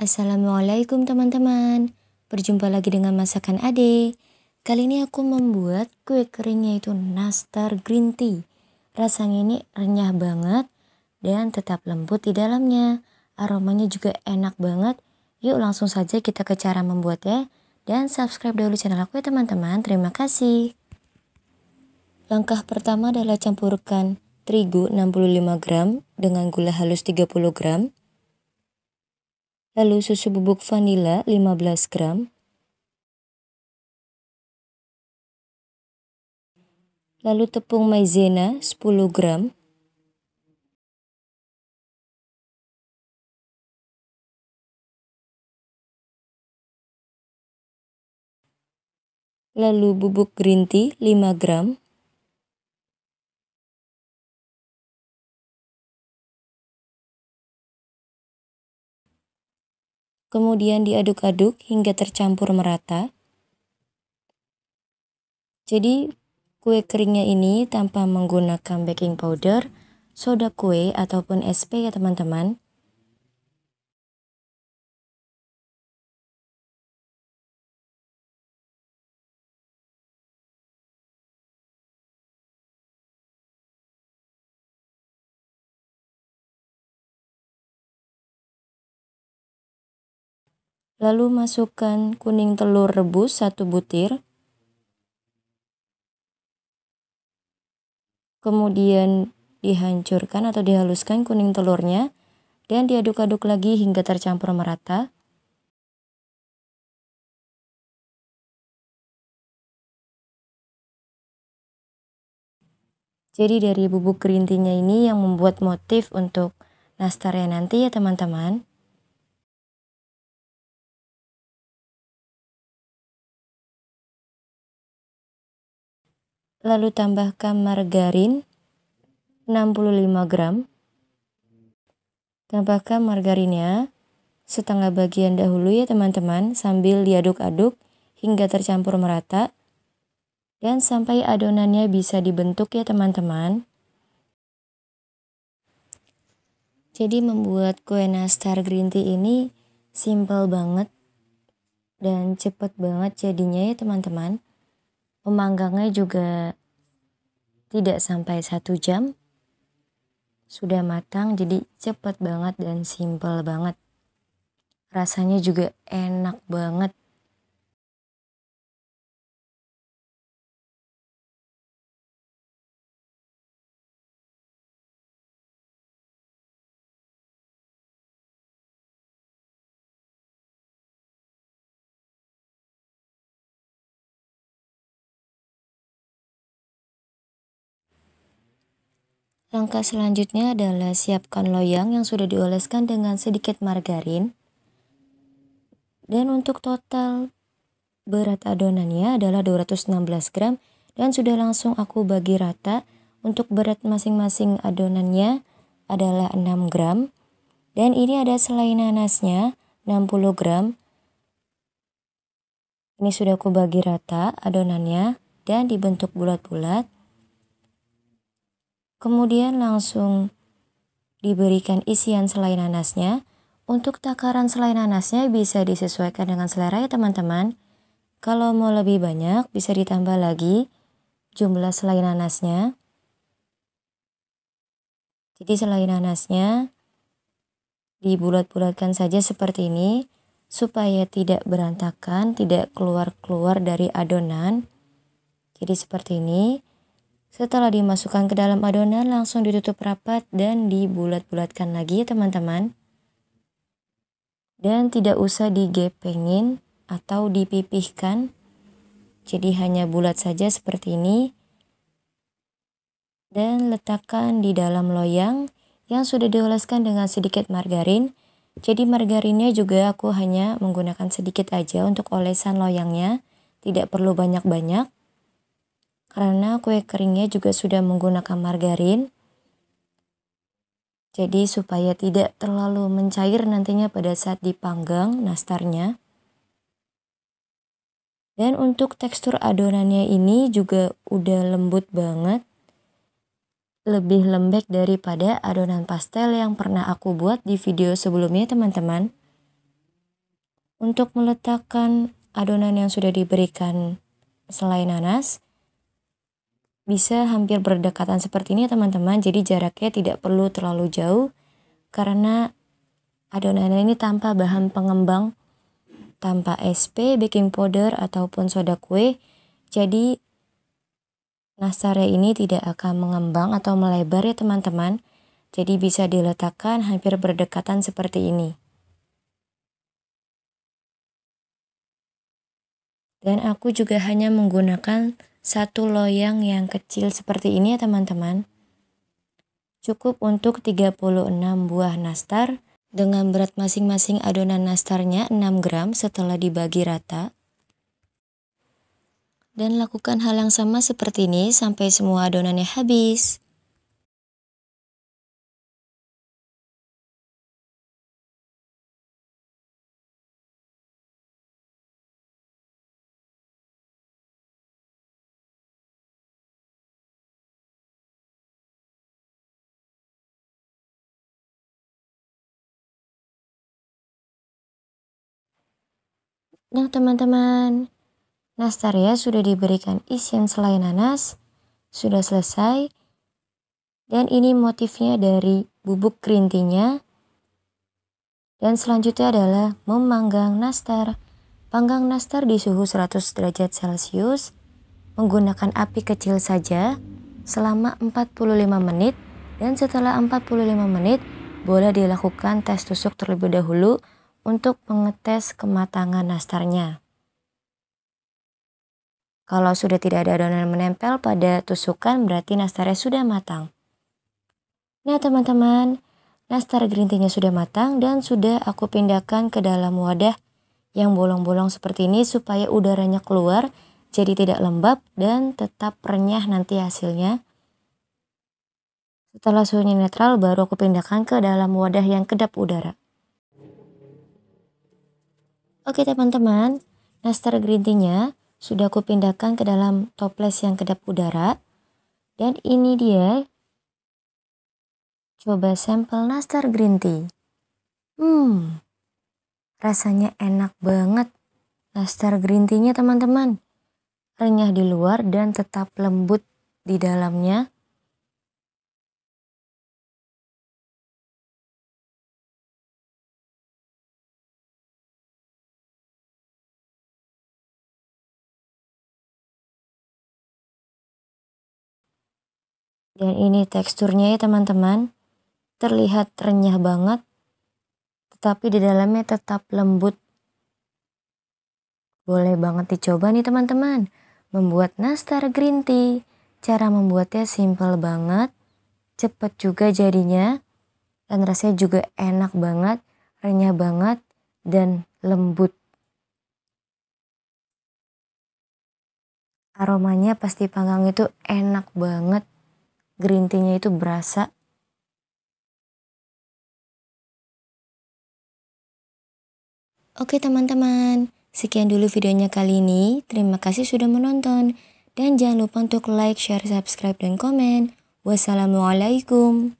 Assalamualaikum teman-teman. Berjumpa lagi dengan masakan Ade. Kali ini aku membuat kue keringnya itu nastar green tea. Rasanya ini renyah banget dan tetap lembut di dalamnya. Aromanya juga enak banget. Yuk langsung saja kita ke cara membuatnya. Dan subscribe dulu channel aku ya teman-teman. Terima kasih. Langkah pertama adalah campurkan terigu 65 gram dengan gula halus 30 gram. Lalu susu bubuk vanila 15 gram. Lalu tepung maizena 10 gram. Lalu bubuk green tea 5 gram. Kemudian diaduk-aduk hingga tercampur merata. Jadi kue keringnya ini tanpa menggunakan baking powder, soda kue ataupun SP ya teman-teman. Lalu masukkan kuning telur rebus 1 butir. Kemudian dihancurkan atau dihaluskan kuning telurnya dan diaduk-aduk lagi hingga tercampur merata. Jadi dari bubuk green tea-nya ini yang membuat motif untuk nastarnya nanti ya teman-teman. Lalu tambahkan margarin 65 gram. Tambahkan margarinnya setengah bagian dahulu ya teman-teman, sambil diaduk-aduk hingga tercampur merata dan sampai adonannya bisa dibentuk ya teman-teman. Jadi membuat kue nastar green tea ini simple banget dan cepet banget jadinya ya teman-teman. Memanggangnya juga tidak sampai 1 jam sudah matang, jadi cepet banget dan simple banget. Rasanya juga enak banget. Langkah selanjutnya adalah siapkan loyang yang sudah dioleskan dengan sedikit margarin. Dan untuk total berat adonannya adalah 216 gram dan sudah langsung aku bagi rata. Untuk berat masing-masing adonannya adalah 6 gram. Dan ini ada selai nanasnya 60 gram. Ini sudah aku bagi rata adonannya dan dibentuk bulat-bulat. Kemudian langsung diberikan isian selai nanasnya. Untuk takaran selai nanasnya bisa disesuaikan dengan selera ya teman-teman. Kalau mau lebih banyak bisa ditambah lagi jumlah selai nanasnya. Jadi selai nanasnya dibulat-bulatkan saja seperti ini supaya tidak berantakan, tidak keluar-keluar dari adonan. Jadi seperti ini. Setelah dimasukkan ke dalam adonan langsung ditutup rapat dan dibulat-bulatkan lagi ya teman-teman. Dan tidak usah digepengin atau dipipihkan. Jadi hanya bulat saja seperti ini. Dan letakkan di dalam loyang yang sudah dioleskan dengan sedikit margarin. Jadi margarinnya juga aku hanya menggunakan sedikit aja untuk olesan loyangnya. Tidak perlu banyak-banyak. Karena kue keringnya juga sudah menggunakan margarin. Jadi supaya tidak terlalu mencair nantinya pada saat dipanggang nastarnya. Dan untuk tekstur adonannya ini juga udah lembut banget. Lebih lembek daripada adonan pastel yang pernah aku buat di video sebelumnya teman-teman. Untuk meletakkan adonan yang sudah diberikan selai nanas, bisa hampir berdekatan seperti ini ya teman-teman, jadi jaraknya tidak perlu terlalu jauh karena adonan ini tanpa bahan pengembang, tanpa SP, baking powder ataupun soda kue, jadi nastarnya ini tidak akan mengembang atau melebar ya teman-teman, jadi bisa diletakkan hampir berdekatan seperti ini. Dan aku juga hanya menggunakan satu loyang yang kecil seperti ini ya teman-teman. Cukup untuk 36 buah nastar dengan berat masing-masing adonan nastarnya 6 gram setelah dibagi rata. Dan lakukan hal yang sama seperti ini sampai semua adonannya habis. Nah teman-teman, nastarnya sudah diberikan isian selai nanas, sudah selesai. Dan ini motifnya dari bubuk green tea-nya. Dan selanjutnya adalah memanggang nastar. Panggang nastar di suhu 100 derajat Celcius menggunakan api kecil saja selama 45 menit. Dan setelah 45 menit boleh dilakukan tes tusuk terlebih dahulu untuk mengetes kematangan nastarnya. Kalau sudah tidak ada adonan menempel pada tusukan berarti nastarnya sudah matang. Nah teman-teman, nastar green tea-nya sudah matang dan sudah aku pindahkan ke dalam wadah yang bolong-bolong seperti ini supaya udaranya keluar jadi tidak lembab dan tetap renyah nanti hasilnya. Setelah suhunya netral baru aku pindahkan ke dalam wadah yang kedap udara. Oke teman-teman, nastar green tea-nya sudah aku pindahkan ke dalam toples yang kedap udara. Dan ini dia. Coba sampel nastar green tea. Rasanya enak banget. Nastar green tea-nya teman-teman. Renyah di luar dan tetap lembut di dalamnya. Dan ini teksturnya ya teman-teman. Terlihat renyah banget. Tetapi di dalamnya tetap lembut. Boleh banget dicoba nih teman-teman. Membuat nastar green tea. Cara membuatnya simple banget. Cepet juga jadinya. Dan rasanya juga enak banget. Renyah banget. Dan lembut. Aromanya pas dipanggang itu enak banget. Green tea-nya itu berasa. Oke teman-teman, sekian dulu videonya kali ini. Terima kasih sudah menonton. Dan jangan lupa untuk like, share, subscribe, dan komen. Wassalamualaikum.